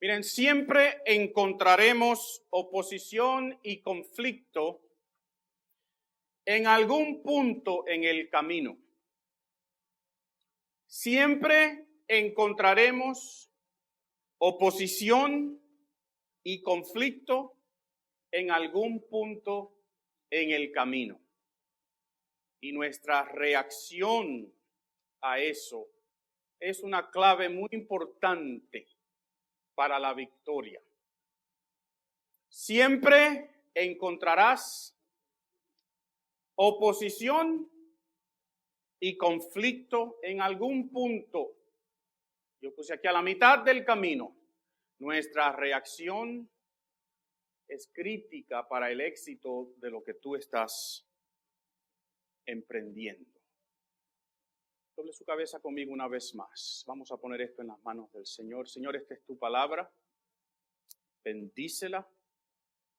Miren, siempre encontraremos oposición y conflicto en algún punto en el camino. Siempre encontraremos oposición y conflicto en algún punto en el camino. Y nuestra reacción a eso es una clave muy importante para la victoria. Siempre encontrarás oposición y conflicto en algún punto. Yo puse aquí a la mitad del camino. Nuestra reacción es crítica para el éxito de lo que tú estás emprendiendo. Doble su cabeza conmigo una vez más. Vamos a poner esto en las manos del Señor. Señor, esta es tu palabra. Bendícela.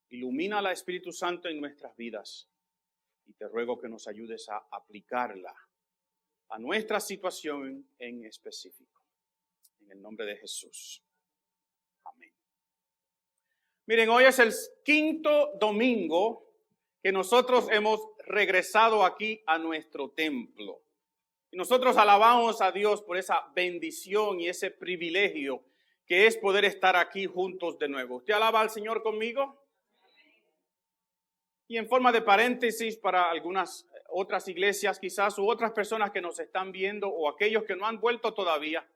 Ilumínala, Espíritu Santo, en nuestras vidas. Y te ruego que nos ayudes a aplicarla a nuestra situación en específico. En el nombre de Jesús. Amén. Miren, hoy es el quinto domingo que nosotros hemos regresado aquí a nuestro templo. Y nosotros alabamos a Dios por esa bendición y ese privilegio que es poder estar aquí juntos de nuevo. ¿Usted alaba al Señor conmigo? Y en forma de paréntesis para algunas otras iglesias quizás u otras personas que nos están viendo o aquellos que no han vuelto todavía,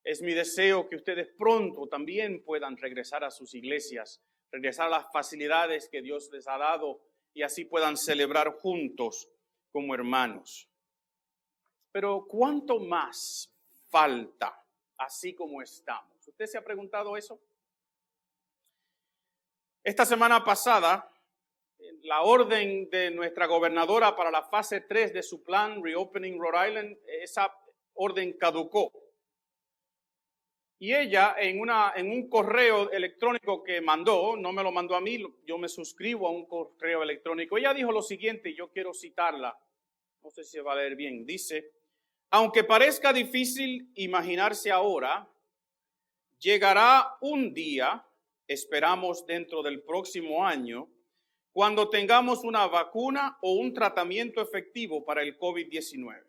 es mi deseo que ustedes pronto también puedan regresar a sus iglesias, regresar a las facilidades que Dios les ha dado y así puedan celebrar juntos como hermanos. Pero ¿cuánto más falta así como estamos? ¿Usted se ha preguntado eso? Esta semana pasada, la orden de nuestra gobernadora para la fase 3 de su plan Reopening Rhode Island, esa orden caducó. Y ella en un correo electrónico que mandó, no me lo mandó a mí, yo me suscribo a un correo electrónico. Ella dijo lo siguiente, y yo quiero citarla, no sé si se va a leer bien. Dice: aunque parezca difícil imaginarse ahora, llegará un día, esperamos dentro del próximo año, cuando tengamos una vacuna o un tratamiento efectivo para el COVID-19.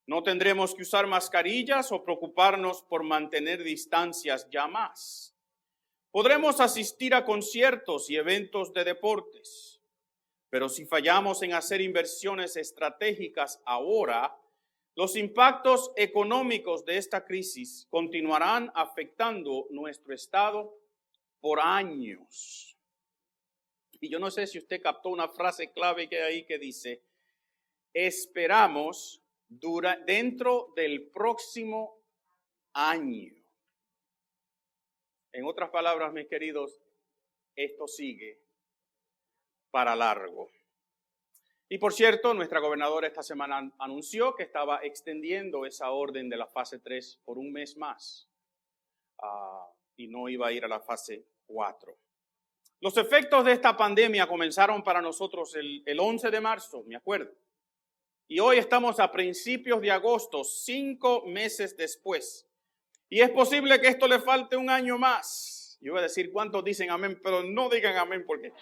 No tendremos que usar mascarillas o preocuparnos por mantener distancias ya más. Podremos asistir a conciertos y eventos de deportes, pero si fallamos en hacer inversiones estratégicas ahora, los impactos económicos de esta crisis continuarán afectando nuestro estado por años. Y yo no sé si usted captó una frase clave que hay ahí que dice: esperamos dentro del próximo año. En otras palabras, mis queridos, esto sigue para largo. Y por cierto, nuestra gobernadora esta semana anunció que estaba extendiendo esa orden de la fase 3 por un mes más y no iba a ir a la fase 4. Los efectos de esta pandemia comenzaron para nosotros el 11 de marzo, me acuerdo. Y hoy estamos a principios de agosto, 5 meses después. Y es posible que esto le falte un año más. Yo voy a decir cuántos dicen amén, pero no digan amén porque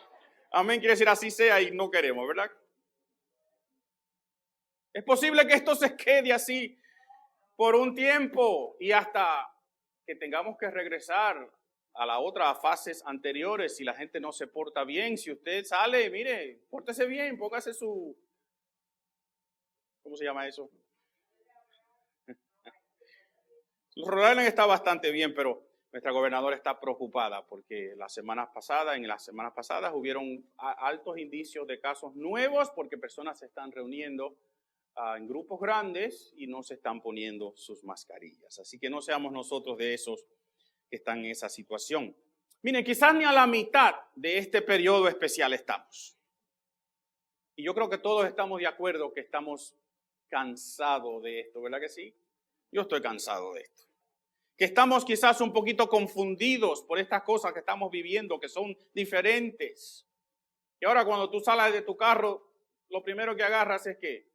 amén quiere decir así sea y no queremos, ¿verdad? Es posible que esto se quede así por un tiempo y hasta que tengamos que regresar a las otras fases anteriores si la gente no se porta bien. Si usted sale, mire, pórtese bien, póngase su... ¿Cómo se llama eso? Rhode Island está bastante bien, pero nuestra gobernadora está preocupada porque en las semanas pasadas hubieron altos indicios de casos nuevos porque personas se están reuniendo en grupos grandes y no se están poniendo sus mascarillas. Así que no seamos nosotros de esos que están en esa situación. Miren, quizás ni a la mitad de este periodo especial estamos. Y yo creo que todos estamos de acuerdo que estamos cansados de esto, ¿verdad que sí? Yo estoy cansado de esto. Que estamos quizás un poquito confundidos por estas cosas que estamos viviendo, que son diferentes. Y ahora cuando tú sales de tu carro, lo primero que agarras es ¿qué?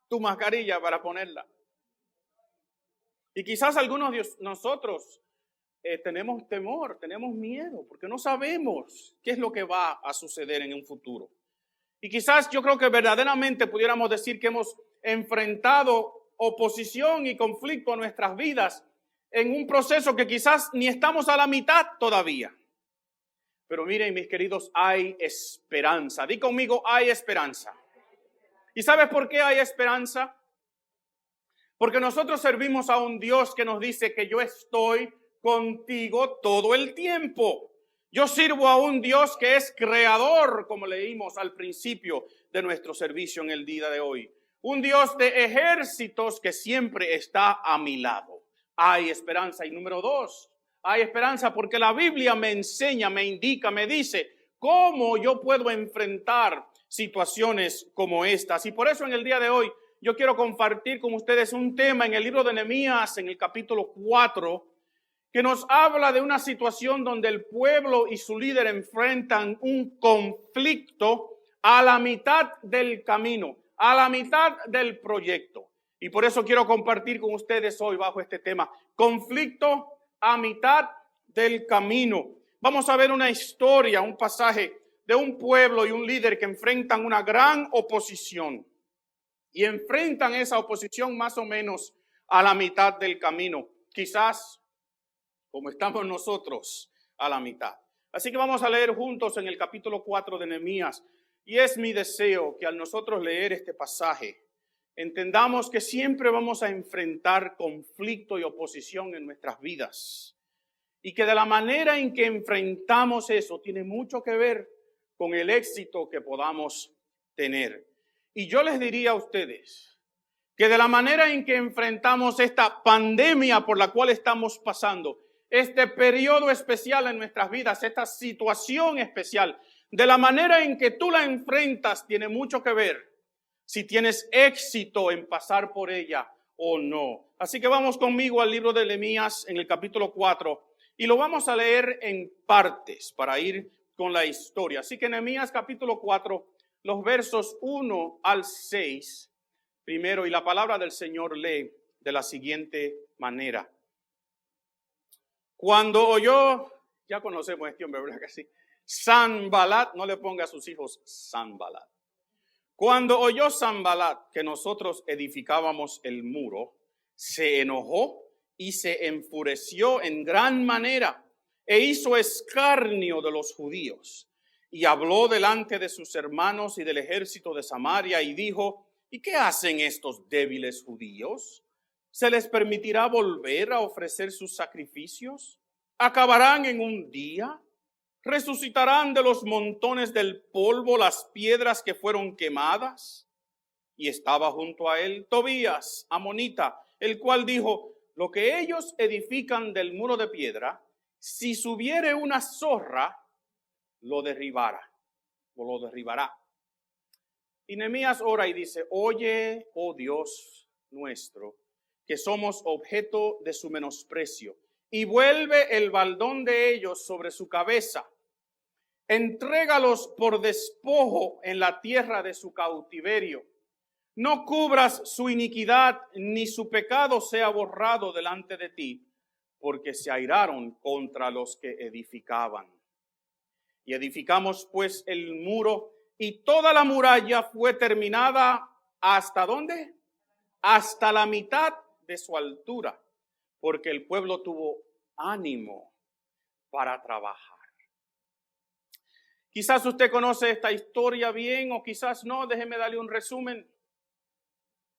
Tu mascarilla para ponerla. Y quizás algunos de nosotros tenemos temor, tenemos miedo, porque no sabemos qué es lo que va a suceder en un futuro. Y quizás yo creo que verdaderamente pudiéramos decir que hemos enfrentado oposición y conflicto a nuestras vidas en un proceso que quizás ni estamos a la mitad todavía. Pero miren, mis queridos, hay esperanza. Di conmigo, hay esperanza. ¿Y sabes por qué hay esperanza? Porque nosotros servimos a un Dios que nos dice que yo estoy contigo todo el tiempo. Yo sirvo a un Dios que es creador, como leímos al principio de nuestro servicio en el día de hoy. Un Dios de ejércitos que siempre está a mi lado. Hay esperanza. Y número 2, hay esperanza porque la Biblia me enseña, me indica, me dice cómo yo puedo enfrentar situaciones como estas. Y por eso en el día de hoy yo quiero compartir con ustedes un tema en el libro de Nehemías, en el capítulo 4, que nos habla de una situación donde el pueblo y su líder enfrentan un conflicto a la mitad del camino, a la mitad del proyecto. Y por eso quiero compartir con ustedes hoy bajo este tema, conflicto a mitad del camino. Vamos a ver una historia, un pasaje de un pueblo y un líder que enfrentan una gran oposición. Y enfrentan esa oposición más o menos a la mitad del camino. Quizás como estamos nosotros a la mitad. Así que vamos a leer juntos en el capítulo 4 de Nehemías. Y es mi deseo que al nosotros leer este pasaje, entendamos que siempre vamos a enfrentar conflicto y oposición en nuestras vidas. Y que de la manera en que enfrentamos eso tiene mucho que ver con el éxito que podamos tener. Y yo les diría a ustedes que de la manera en que enfrentamos esta pandemia por la cual estamos pasando, este periodo especial en nuestras vidas, esta situación especial, de la manera en que tú la enfrentas tiene mucho que ver si tienes éxito en pasar por ella o no. Así que vamos conmigo al libro de Nehemías en el capítulo 4 y lo vamos a leer en partes para ir con la historia. Así que Nehemías capítulo 4, los versos 1 al 6 primero, y la palabra del Señor lee de la siguiente manera. Cuando oyó, ya conocemos este hombre, ¿verdad que sí? Sanbalat, no le ponga a sus hijos Sanbalat. Cuando oyó Sanbalat que nosotros edificábamos el muro, se enojó y se enfureció en gran manera e hizo escarnio de los judíos. Y habló delante de sus hermanos y del ejército de Samaria y dijo: ¿y qué hacen estos débiles judíos? ¿Se les permitirá volver a ofrecer sus sacrificios? ¿Acabarán en un día? ¿Resucitarán de los montones del polvo las piedras que fueron quemadas? Y estaba junto a él Tobías, amonita, el cual dijo: lo que ellos edifican del muro de piedra, si subiere una zorra, lo derribará. Y Nehemías ora y dice: oye, oh Dios nuestro, que somos objeto de su menosprecio, y vuelve el baldón de ellos sobre su cabeza. Entrégalos por despojo en la tierra de su cautiverio. No cubras su iniquidad, ni su pecado sea borrado delante de ti, porque se airaron contra los que edificaban. Y edificamos pues el muro, y toda la muralla fue terminada, ¿hasta dónde? Hasta la mitad de su altura, porque el pueblo tuvo ánimo para trabajar. Quizás usted conoce esta historia bien o quizás no, déjeme darle un resumen.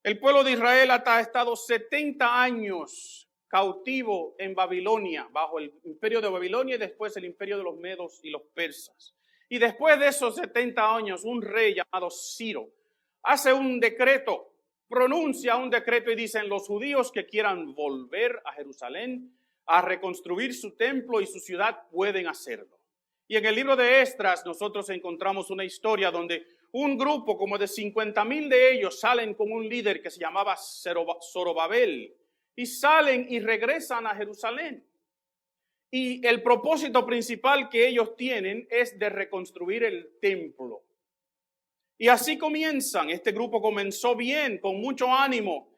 El pueblo de Israel ha estado 70 años cautivo en Babilonia, bajo el imperio de Babilonia y después el imperio de los medos y los persas. Y después de esos 70 años, un rey llamado Ciro hace un decreto, pronuncia un decreto y dicen: los judíos que quieran volver a Jerusalén a reconstruir su templo y su ciudad pueden hacerlo. Y en el libro de Esdras nosotros encontramos una historia donde un grupo como de 50,000 de ellos salen con un líder que se llamaba Zorobabel y salen y regresan a Jerusalén. Y el propósito principal que ellos tienen es de reconstruir el templo. Y así comienzan. Este grupo comenzó bien, con mucho ánimo.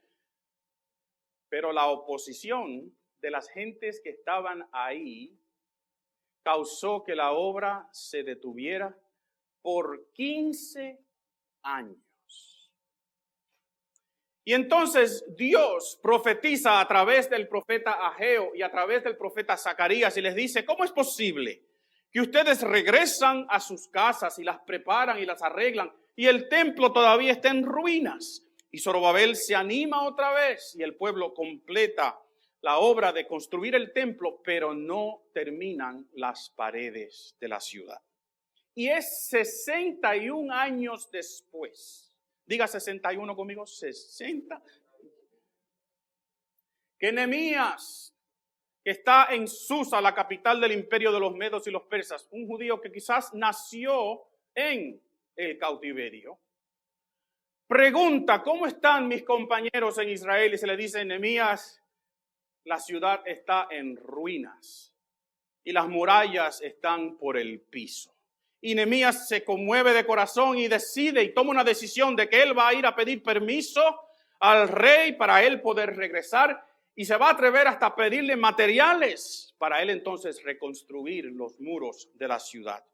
Pero la oposición de las gentes que estaban ahí causó que la obra se detuviera por 15 años. Y entonces Dios profetiza a través del profeta Ageo y a través del profeta Zacarías y les dice, ¿cómo es posible que ustedes regresan a sus casas y las preparan y las arreglan y el templo todavía está en ruinas? Y Zorobabel se anima otra vez y el pueblo completa la obra de construir el templo, pero no terminan las paredes de la ciudad. Y es 61 años después. Diga 61 conmigo, 60. Que Nehemías, que está en Susa, la capital del imperio de los medos y los persas, un judío que quizás nació en el cautiverio, pregunta, ¿cómo están mis compañeros en Israel? Y se le dice, Nehemías, la ciudad está en ruinas y las murallas están por el piso. Y Nehemías se conmueve de corazón y decide y toma una decisión de que él va a ir a pedir permiso al rey para él poder regresar y se va a atrever hasta pedirle materiales para él entonces reconstruir los muros de la ciudad.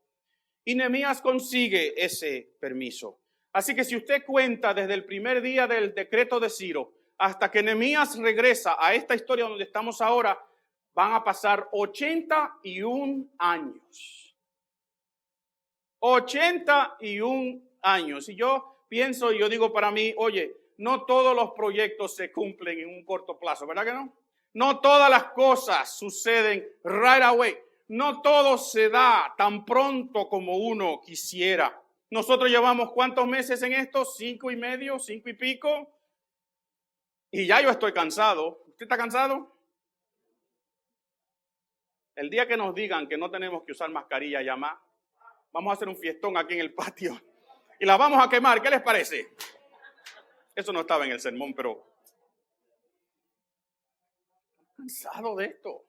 Y Nehemías consigue ese permiso. Así que si usted cuenta desde el primer día del decreto de Ciro hasta que Nehemías regresa a esta historia donde estamos ahora, van a pasar 81 años. 81 años. Y yo pienso y yo digo para mí, oye, no todos los proyectos se cumplen en un corto plazo, ¿verdad que no? No todas las cosas suceden right away. No todo se da tan pronto como uno quisiera. Nosotros llevamos ¿cuántos meses en esto? 5 y medio, 5 y pico. Y ya yo estoy cansado. ¿Usted está cansado? El día que nos digan que no tenemos que usar mascarilla ya más, vamos a hacer un fiestón aquí en el patio y la vamos a quemar. ¿Qué les parece? Eso no estaba en el sermón, pero cansado de esto.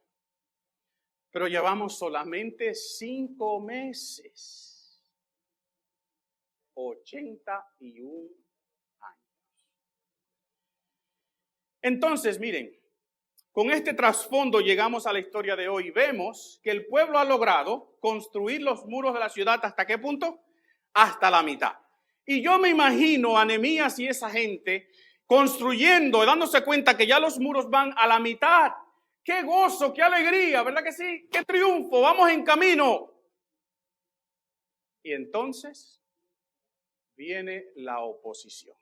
Pero llevamos solamente 5 meses. 81 años. Entonces, miren, con este trasfondo llegamos a la historia de hoy. Vemos que el pueblo ha logrado construir los muros de la ciudad. ¿Hasta qué punto? Hasta la mitad. Y yo me imagino a Nehemías y esa gente construyendo, dándose cuenta que ya los muros van a la mitad. ¡Qué gozo, qué alegría! ¿Verdad que sí? ¡Qué triunfo! ¡Vamos en camino! Y entonces viene la oposición.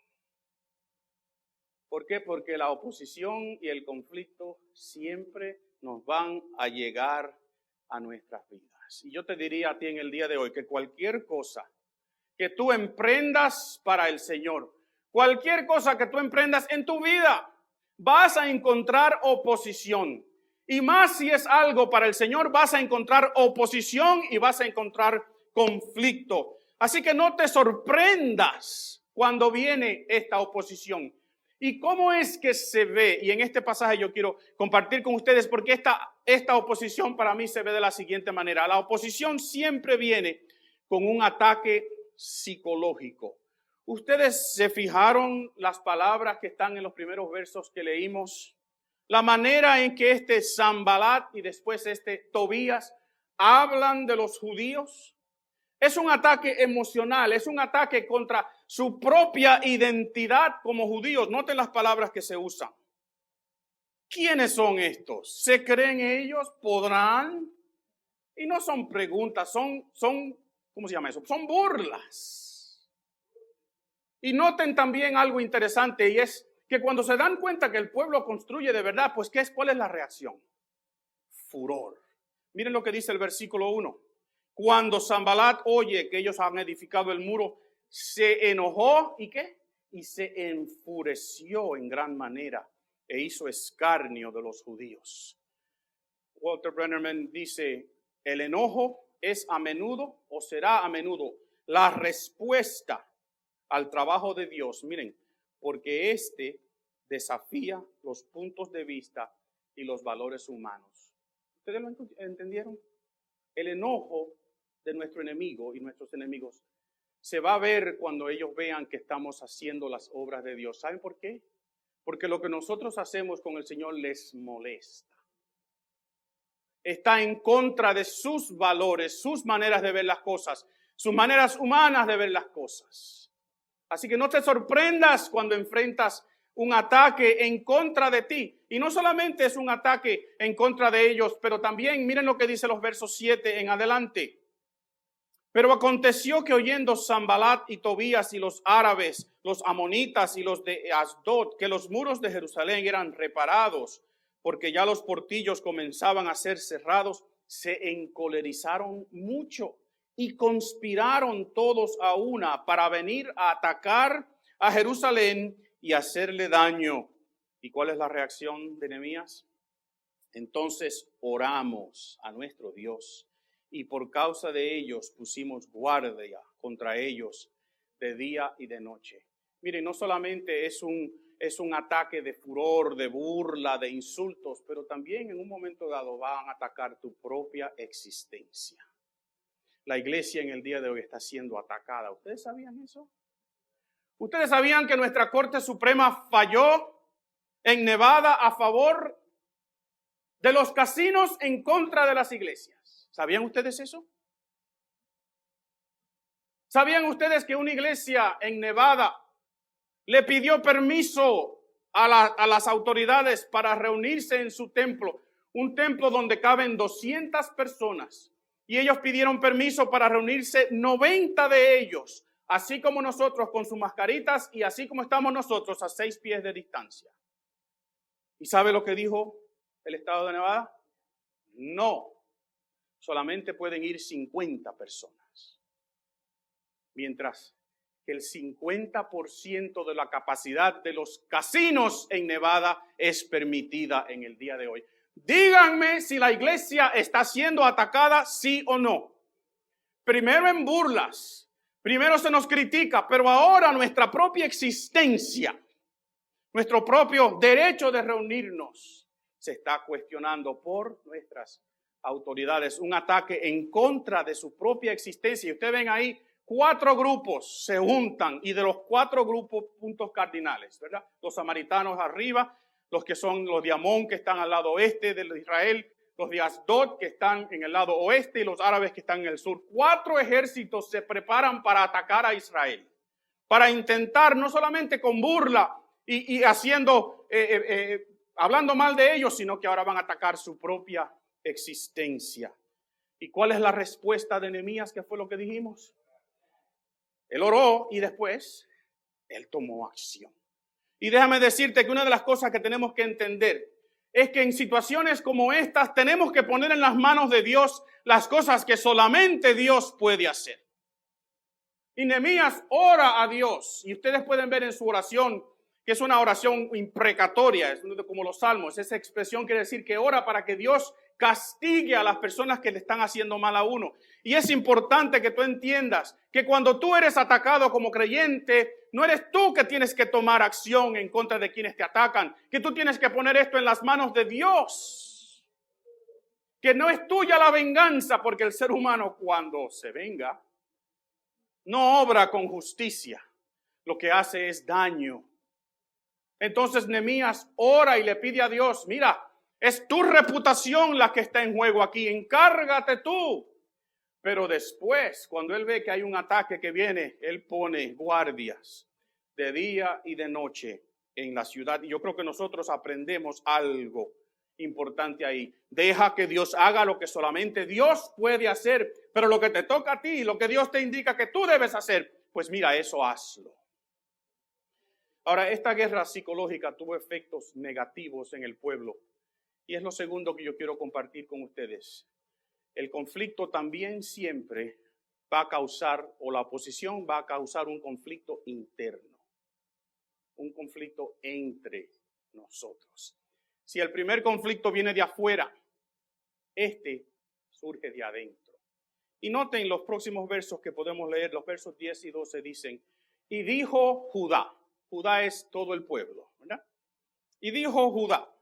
¿Por qué? Porque la oposición y el conflicto siempre nos van a llegar a nuestras vidas. Y yo te diría a ti en el día de hoy que cualquier cosa que tú emprendas para el Señor, cualquier cosa que tú emprendas en tu vida, vas a encontrar oposición. Y más si es algo para el Señor, vas a encontrar oposición y vas a encontrar conflicto. Así que no te sorprendas cuando viene esta oposición. ¿Y cómo es que se ve? Y en este pasaje yo quiero compartir con ustedes porque esta oposición para mí se ve de la siguiente manera. La oposición siempre viene con un ataque psicológico. ¿Ustedes se fijaron las palabras que están en los primeros versos que leímos? La manera en que este Sanbalat y después este Tobías hablan de los judíos. Es un ataque emocional, es un ataque contra su propia identidad como judíos. Noten las palabras que se usan. ¿Quiénes son estos? ¿Se creen ellos? ¿Podrán? Y no son preguntas, son ¿cómo se llama eso? Son burlas. Y noten también algo interesante y es que cuando se dan cuenta que el pueblo construye de verdad, pues ¿cuál es la reacción? Furor. Miren lo que dice el versículo 1. Cuando Sanbalat oye que ellos han edificado el muro, se enojó ¿y qué? Y se enfureció en gran manera e hizo escarnio de los judíos. Walter Brennerman dice, el enojo es a menudo o será a menudo la respuesta al trabajo de Dios. Miren, porque este desafía los puntos de vista y los valores humanos. ¿Ustedes lo entendieron? El enojo de nuestro enemigo y nuestros enemigos se va a ver cuando ellos vean que estamos haciendo las obras de Dios. ¿Saben por qué? Porque lo que nosotros hacemos con el Señor les molesta. está en contra de sus valores, sus maneras de ver las cosas, sus maneras humanas de ver las cosas. Así que no te sorprendas cuando enfrentas un ataque en contra de ti. Y no solamente es un ataque en contra de ellos, pero también miren lo que dice los versos 7 en adelante. Pero aconteció que oyendo Sanbalat y Tobías y los árabes, los amonitas y los de Asdod, que los muros de Jerusalén eran reparados, porque ya los portillos comenzaban a ser cerrados, se encolerizaron mucho y conspiraron todos a una para venir a atacar a Jerusalén y hacerle daño. ¿Y cuál es la reacción de Nehemías? Entonces oramos a nuestro Dios y por causa de ellos pusimos guardia contra ellos de día y de noche. Miren, no solamente es un ataque de furor, de burla, de insultos, pero también en un momento dado van a atacar tu propia existencia. La iglesia en el día de hoy está siendo atacada. ¿Ustedes sabían eso? ¿Ustedes sabían que nuestra Corte Suprema falló en Nevada a favor de los casinos en contra de las iglesias? ¿Sabían ustedes eso? ¿Sabían ustedes que una iglesia en Nevada le pidió permiso a las autoridades para reunirse en su templo? Un templo donde caben 200 personas. Y ellos pidieron permiso para reunirse 90 de ellos, así como nosotros con sus mascaritas y así como estamos nosotros a 6 pies de distancia. ¿Y sabe lo que dijo el estado de Nevada? No, solamente pueden ir 50 personas. Mientras que el 50% de la capacidad de los casinos en Nevada es permitida en el día de hoy. Díganme si la iglesia está siendo atacada, sí o no. Primero en burlas, primero se nos critica, pero ahora nuestra propia existencia, nuestro propio derecho de reunirnos, se está cuestionando por nuestras autoridades. Un ataque en contra de su propia existencia. Y ustedes ven ahí, 4 grupos se juntan y de los 4 grupos, puntos cardinales, ¿verdad? Los samaritanos arriba, los que son los de Amón que están al lado oeste de Israel, los de Asdod que están en el lado oeste y los árabes que están en el sur. 4 ejércitos se preparan para atacar a Israel, para intentar no solamente con burla y haciendo, hablando mal de ellos, sino que ahora van a atacar su propia existencia. ¿Y cuál es la respuesta de Nehemías? ¿Qué fue lo que dijimos? Él oró y después él tomó acción. Y déjame decirte que una de las cosas que tenemos que entender es que en situaciones como estas tenemos que poner en las manos de Dios las cosas que solamente Dios puede hacer. Y Nehemías ora a Dios, y ustedes pueden ver en su oración que es una oración imprecatoria, es como los salmos. Esa expresión quiere decir que ora para que Dios castigue a las personas que le están haciendo mal a uno. Y es importante que tú entiendas que cuando tú eres atacado como creyente, no eres tú que tienes que tomar acción en contra de quienes te atacan, que tú tienes que poner esto en las manos de Dios. Que no es tuya la venganza, porque el ser humano cuando se venga, no obra con justicia, lo que hace es daño. Entonces Nehemías ora y le pide a Dios, mira, es tu reputación la que está en juego aquí, encárgate tú. Pero después, cuando él ve que hay un ataque que viene, él pone guardias de día y de noche en la ciudad. Y yo creo que nosotros aprendemos algo importante ahí. Deja que Dios haga lo que solamente Dios puede hacer, pero lo que te toca a ti, lo que Dios te indica que tú debes hacer, pues mira, eso hazlo. Ahora, esta guerra psicológica tuvo efectos negativos en el pueblo. Y es lo segundo que yo quiero compartir con ustedes. El conflicto también siempre va a causar, o la oposición va a causar un conflicto interno. Un conflicto entre nosotros. Si el primer conflicto viene de afuera, este surge de adentro. Y noten los próximos versos que podemos leer, los versos 10 y 12 dicen, y dijo Judá. Judá es todo el pueblo, ¿verdad? Y dijo Judá,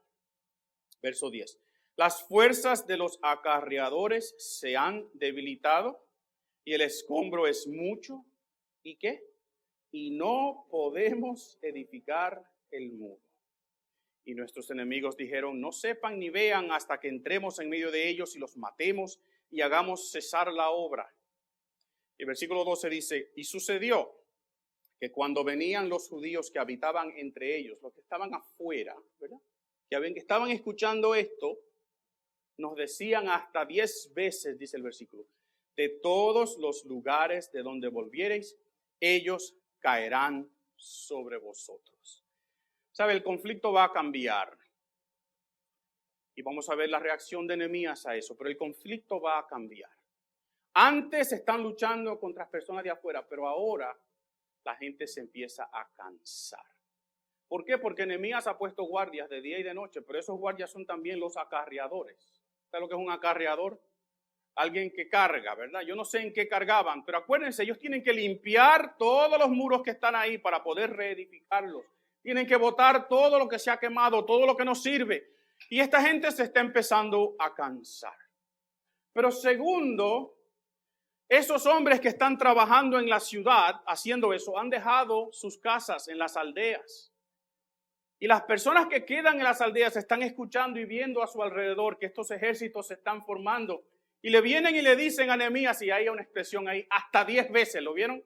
verso 10, las fuerzas de los acarreadores se han debilitado y el escombro es mucho. ¿Y qué? Y no podemos edificar el muro. Y nuestros enemigos dijeron, no sepan ni vean hasta que entremos en medio de ellos y los matemos y hagamos cesar la obra. Y el versículo 12 dice, y sucedió que cuando venían los judíos que habitaban entre ellos, los que estaban afuera, ¿verdad? Que estaban escuchando esto, nos decían hasta 10 veces, dice el versículo, de todos los lugares de donde volviereis, ellos caerán sobre vosotros. ¿Sabe? El conflicto va a cambiar. Y vamos a ver la reacción de Nehemías a eso, pero el conflicto va a cambiar. Antes están luchando contra personas de afuera, pero ahora la gente se empieza a cansar. ¿Por qué? Porque Nehemías ha puesto guardias de día y de noche, pero esos guardias son también los acarreadores. ¿Sabes lo que es un acarreador? Alguien que carga, ¿verdad? Yo no sé en qué cargaban, pero acuérdense, ellos tienen que limpiar todos los muros que están ahí para poder reedificarlos. Tienen que botar todo lo que se ha quemado, todo lo que no sirve. Y esta gente se está empezando a cansar. Pero segundo, esos hombres que están trabajando en la ciudad haciendo eso han dejado sus casas en las aldeas. Y las personas que quedan en las aldeas están escuchando y viendo a su alrededor que estos ejércitos se están formando. Y le vienen y le dicen a Nehemías, y hay una expresión ahí, hasta 10 veces, ¿lo vieron?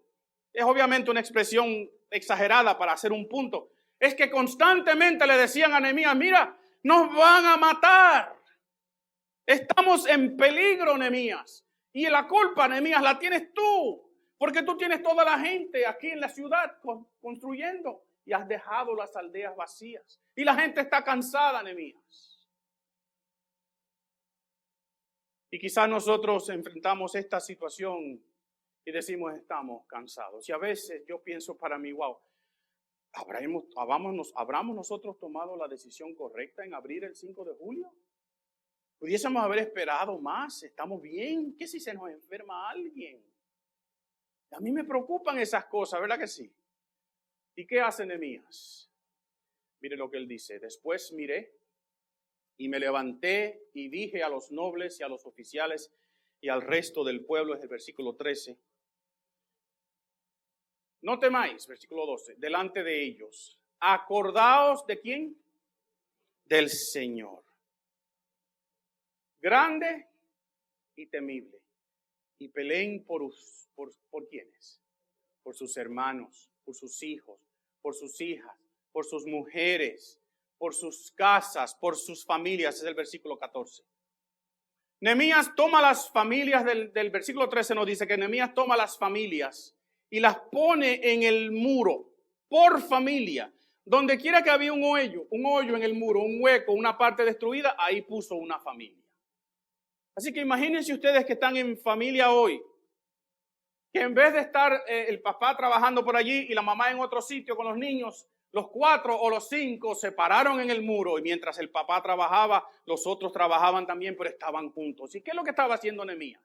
Es obviamente una expresión exagerada para hacer un punto. Es que constantemente le decían a Nehemías, mira, nos van a matar. Estamos en peligro, Nehemías. Y la culpa, Nehemías, la tienes tú. Porque tú tienes toda la gente aquí en la ciudad construyendo. Y has dejado las aldeas vacías. Y la gente está cansada, Nehemías. Y quizás nosotros enfrentamos esta situación y decimos, estamos cansados. Y a veces yo pienso para mí, wow, ¿habramos nosotros tomado la decisión correcta en abrir el 5 de julio? ¿Pudiésemos haber esperado más? ¿Estamos bien? ¿Qué si se nos enferma alguien? A mí me preocupan esas cosas, ¿verdad que sí? ¿Y qué hace Nehemías? Mire lo que él dice. Después miré y me levanté y dije a los nobles y a los oficiales y al resto del pueblo, es el versículo 13. No temáis, versículo 12, delante de ellos. Acordaos de quién? Del Señor. Grande y temible. Y peleen por ¿quiénes? Por sus hermanos, por sus hijos, por sus hijas, por sus mujeres, por sus casas, por sus familias. Es el versículo 14. Nehemías toma las familias del versículo 13, nos dice que Nehemías toma las familias y las pone en el muro por familia. Donde quiera que había un hoyo en el muro, un hueco, una parte destruida, ahí puso una familia. Así que imagínense ustedes que están en familia hoy, que en vez de estar el papá trabajando por allí y la mamá en otro sitio con los niños, los 4 o los 5 se pararon en el muro y mientras el papá trabajaba, los otros trabajaban también, pero estaban juntos. ¿Y qué es lo que estaba haciendo Nehemías?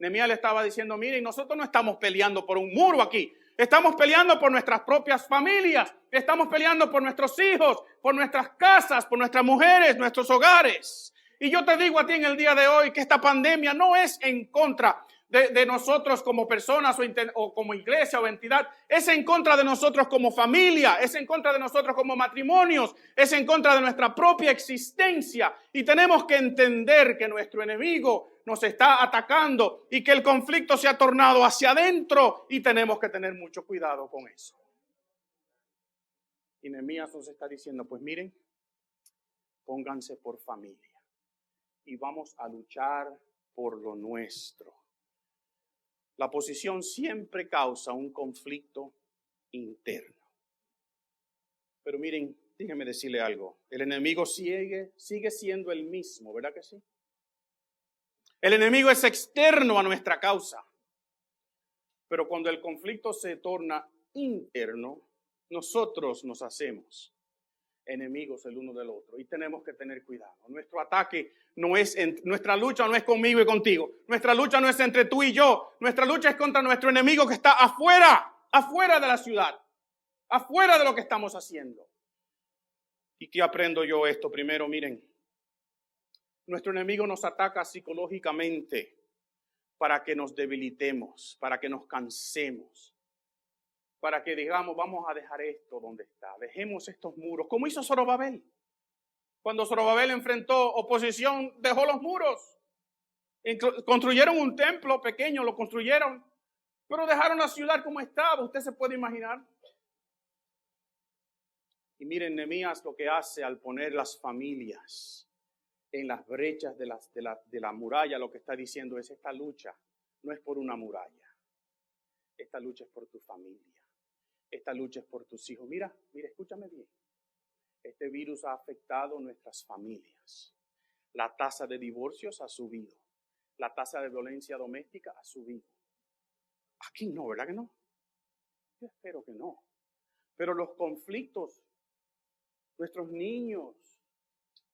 Nehemías le estaba diciendo, miren, nosotros no estamos peleando por un muro aquí, estamos peleando por nuestras propias familias, estamos peleando por nuestros hijos, por nuestras casas, por nuestras mujeres, nuestros hogares. Y yo te digo a ti en el día de hoy que esta pandemia no es en contra de nosotros como personas o como iglesia o entidad, es en contra de nosotros como familia, es en contra de nosotros como matrimonios, es en contra de nuestra propia existencia. Y tenemos que entender que nuestro enemigo nos está atacando y que el conflicto se ha tornado hacia adentro y tenemos que tener mucho cuidado con eso. Y Nehemías nos está diciendo, pues miren, pónganse por familia y vamos a luchar por lo nuestro. La oposición siempre causa un conflicto interno. Pero miren, déjenme decirle algo. El enemigo sigue siendo el mismo, ¿verdad que sí? El enemigo es externo a nuestra causa. Pero cuando el conflicto se torna interno, nosotros nos hacemos enemigos el uno del otro y tenemos que tener cuidado. Nuestro ataque nuestra lucha no es conmigo y contigo. Nuestra lucha no es entre tú y yo. Nuestra lucha es contra nuestro enemigo que está afuera de la ciudad, afuera de lo que estamos haciendo. ¿Y qué aprendo yo esto? Primero, miren, nuestro enemigo nos ataca psicológicamente para que nos debilitemos, para que nos cansemos, para que digamos, vamos a dejar esto donde está, dejemos estos muros, como hizo Zorobabel. Cuando Zorobabel enfrentó oposición, dejó los muros. Construyeron un templo pequeño, lo construyeron, pero dejaron la ciudad como estaba. Usted se puede imaginar. Y miren Nehemías lo que hace al poner las familias en las brechas de la muralla. Lo que está diciendo es: esta lucha no es por una muralla. Esta lucha es por tu familia. Esta lucha es por tus hijos. Mira, escúchame bien. Este virus ha afectado nuestras familias. La tasa de divorcios ha subido. La tasa de violencia doméstica ha subido. Aquí no, ¿verdad que no? Yo espero que no. Pero los conflictos, nuestros niños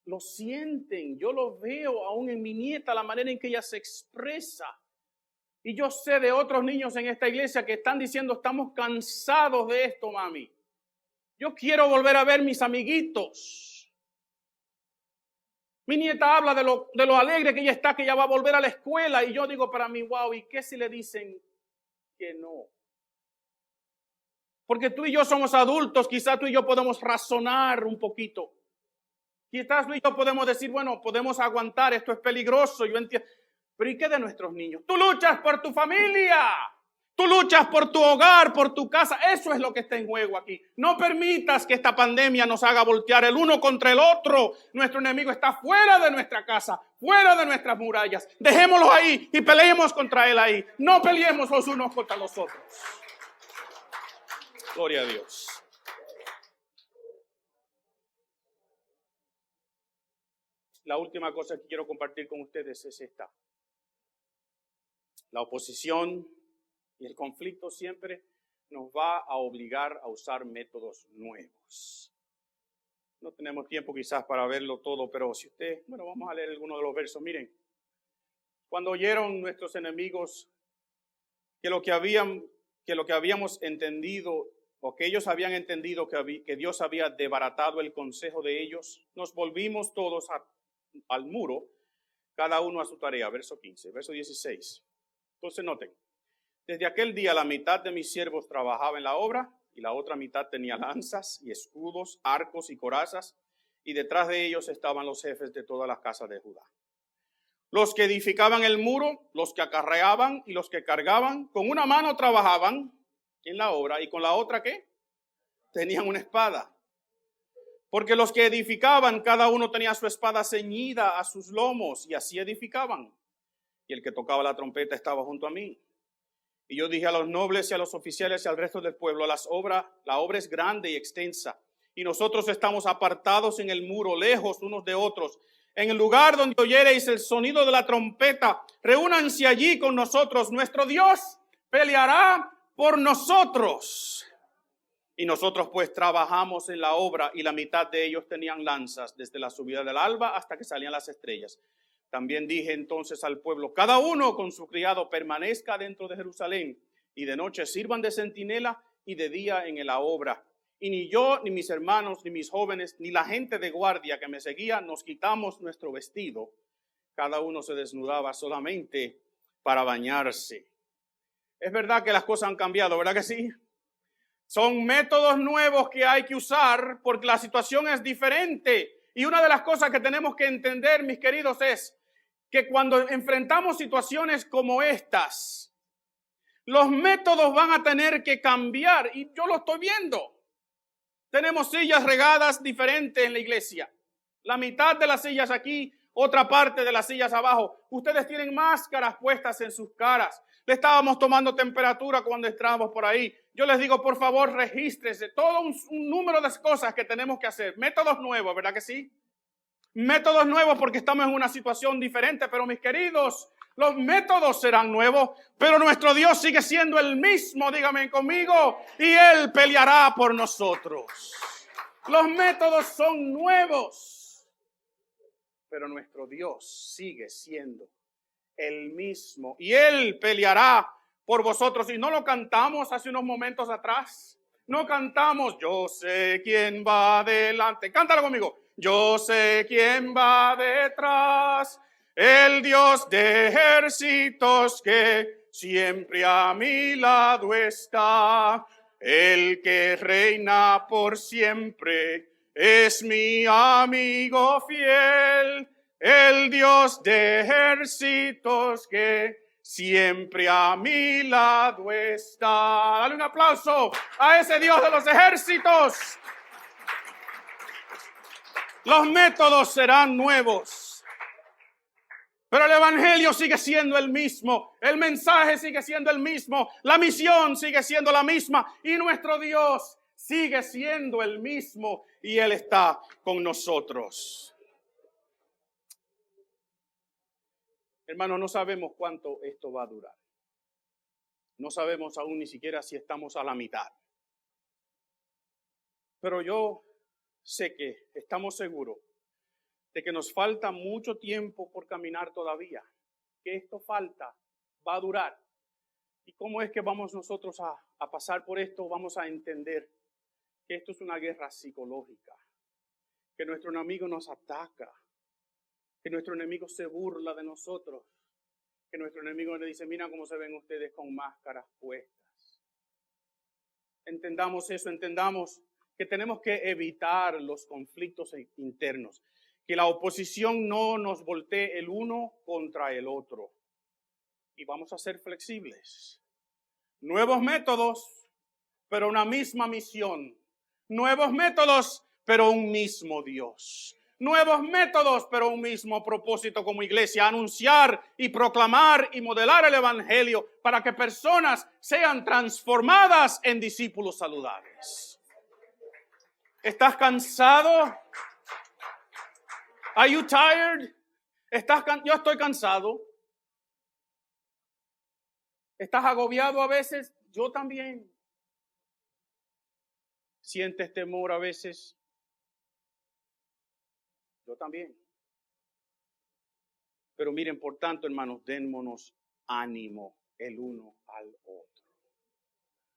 lo sienten. Yo lo veo aún en mi nieta, la manera en que ella se expresa. Y yo sé de otros niños en esta iglesia que están diciendo: estamos cansados de esto, mami. Yo quiero volver a ver mis amiguitos. Mi nieta habla de lo alegre que ella está, que ella va a volver a la escuela. Y yo digo para mí: wow, ¿y qué si le dicen que no? Porque tú y yo somos adultos, quizás tú y yo podemos razonar un poquito. Quizás tú y yo podemos decir: bueno, podemos aguantar, esto es peligroso, yo entiendo. Pero ¿y qué de nuestros niños? Tú luchas por tu familia. Tú luchas por tu hogar, por tu casa. Eso es lo que está en juego aquí. No permitas que esta pandemia nos haga voltear el uno contra el otro. Nuestro enemigo está fuera de nuestra casa, fuera de nuestras murallas. Dejémoslo ahí y peleemos contra él ahí. No peleemos los unos contra los otros. Gloria a Dios. La última cosa que quiero compartir con ustedes es esta. La oposición y el conflicto siempre nos va a obligar a usar métodos nuevos. No tenemos tiempo quizás para verlo todo, pero si usted, vamos a leer algunos de los versos. Miren, cuando oyeron nuestros enemigos que lo que habíamos entendido, o que ellos habían entendido que Dios había desbaratado el consejo de ellos, nos volvimos todos al muro, cada uno a su tarea. Verso 15, verso 16. Entonces noten. Desde aquel día la mitad de mis siervos trabajaba en la obra y la otra mitad tenía lanzas y escudos, arcos y corazas, y detrás de ellos estaban los jefes de todas las casas de Judá. Los que edificaban el muro, los que acarreaban y los que cargaban, con una mano trabajaban en la obra y con la otra ¿qué? Tenían una espada. Porque los que edificaban, cada uno tenía su espada ceñida a sus lomos y así edificaban. Y el que tocaba la trompeta estaba junto a mí. Y yo dije a los nobles y a los oficiales y al resto del pueblo: la obra es grande y extensa, y nosotros estamos apartados en el muro, lejos unos de otros. En el lugar donde oyereis el sonido de la trompeta, reúnanse allí con nosotros. Nuestro Dios peleará por nosotros. Y nosotros pues trabajamos en la obra, y la mitad de ellos tenían lanzas desde la subida del alba hasta que salían las estrellas. También dije entonces al pueblo: cada uno con su criado permanezca dentro de Jerusalén, y de noche sirvan de centinela y de día en la obra. Y ni yo, ni mis hermanos, ni mis jóvenes, ni la gente de guardia que me seguía nos quitamos nuestro vestido. Cada uno se desnudaba solamente para bañarse. Es verdad que las cosas han cambiado, ¿verdad que sí? Son métodos nuevos que hay que usar porque la situación es diferente. Y una de las cosas que tenemos que entender, mis queridos, es que cuando enfrentamos situaciones como estas, los métodos van a tener que cambiar. Y yo lo estoy viendo. Tenemos sillas regadas diferentes en la iglesia. La mitad de las sillas aquí, otra parte de las sillas abajo. Ustedes tienen máscaras puestas en sus caras. Le estábamos tomando temperatura cuando estábamos por ahí. Yo les digo, por favor, regístrese. Todo un número de cosas que tenemos que hacer. Métodos nuevos, ¿verdad que sí? Métodos nuevos porque estamos en una situación diferente. Pero mis queridos, los métodos serán nuevos, pero nuestro Dios sigue siendo el mismo, dígame conmigo, y Él peleará por nosotros. Los métodos son nuevos, pero nuestro Dios sigue siendo el mismo, y Él peleará por vosotros. Y no lo cantamos hace unos momentos atrás. No cantamos, yo sé quién va adelante. Cántalo conmigo. Yo sé quién va detrás. El Dios de ejércitos que siempre a mi lado está, el que reina por siempre, es mi amigo fiel, el Dios de ejércitos que siempre a mi lado está. Dale un aplauso a ese Dios de los ejércitos. Los métodos serán nuevos, pero el evangelio sigue siendo el mismo, el mensaje sigue siendo el mismo, la misión sigue siendo la misma y nuestro Dios sigue siendo el mismo y Él está con nosotros. Hermano, no sabemos cuánto esto va a durar. No sabemos aún ni siquiera si estamos a la mitad. Pero yo sé que estamos seguros de que nos falta mucho tiempo por caminar todavía. Que esto va a durar. ¿Y cómo es que vamos nosotros a pasar por esto? Vamos a entender que esto es una guerra psicológica. Que nuestro enemigo nos ataca. Que nuestro enemigo se burla de nosotros. Que nuestro enemigo le dice, mira cómo se ven ustedes con máscaras puestas. Entendamos eso, entendamos que tenemos que evitar los conflictos internos, que la oposición no nos voltee el uno contra el otro. Y vamos a ser flexibles. Nuevos métodos, pero una misma misión. Nuevos métodos, pero un mismo Dios. Nuevos métodos, pero un mismo propósito como iglesia. Anunciar y proclamar y modelar el evangelio para que personas sean transformadas en discípulos saludables. ¿Estás cansado? Are you tired? Yo estoy cansado. ¿Estás agobiado a veces? Yo también. ¿Sientes temor a veces? Yo también. Pero miren, por tanto, hermanos, démonos ánimo el uno al otro.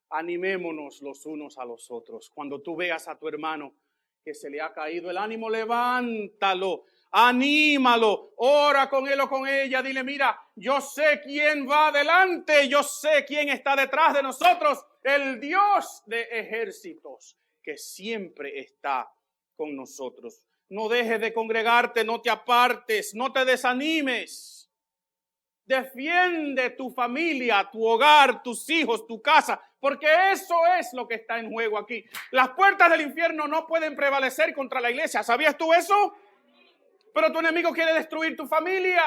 Animémonos los unos a los otros. Cuando tú veas a tu hermano que se le ha caído el ánimo, levántalo, anímalo, ora con él o con ella, dile, mira, yo sé quién va adelante, yo sé quién está detrás de nosotros, el Dios de ejércitos que siempre está con nosotros. No dejes de congregarte, no te apartes, no te desanimes. Defiende tu familia, tu hogar, tus hijos, tu casa, porque eso es lo que está en juego aquí. Las puertas del infierno no pueden prevalecer contra la iglesia. ¿Sabías tú eso? Pero tu enemigo quiere destruir tu familia.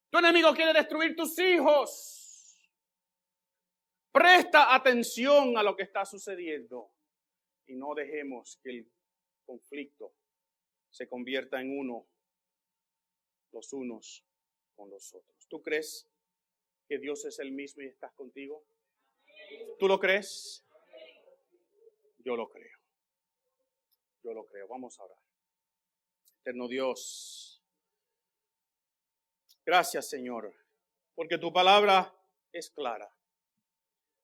Tu enemigo quiere destruir tus hijos. Presta atención a lo que está sucediendo y no dejemos que el conflicto se convierta en uno, los unos con los otros. ¿Tú crees que Dios es el mismo y estás contigo? ¿Tú lo crees? Yo lo creo. Yo lo creo. Vamos a orar. Eterno Dios, gracias, Señor, porque tu palabra es clara.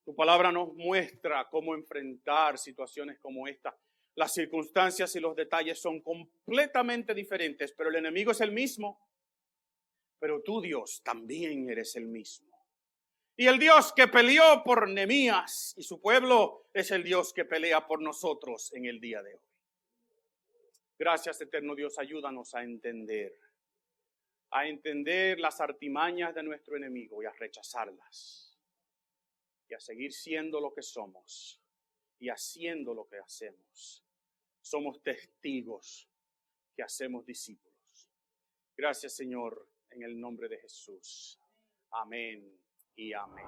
Tu palabra nos muestra cómo enfrentar situaciones como esta. Las circunstancias y los detalles son completamente diferentes, pero el enemigo es el mismo. Pero tú, Dios, también eres el mismo. Y el Dios que peleó por Nehemías y su pueblo es el Dios que pelea por nosotros en el día de hoy. Gracias, eterno Dios, ayúdanos a entender las artimañas de nuestro enemigo y a rechazarlas. Y a seguir siendo lo que somos y haciendo lo que hacemos. Somos testigos que hacemos discípulos. Gracias, Señor, en el nombre de Jesús. Amén y amén.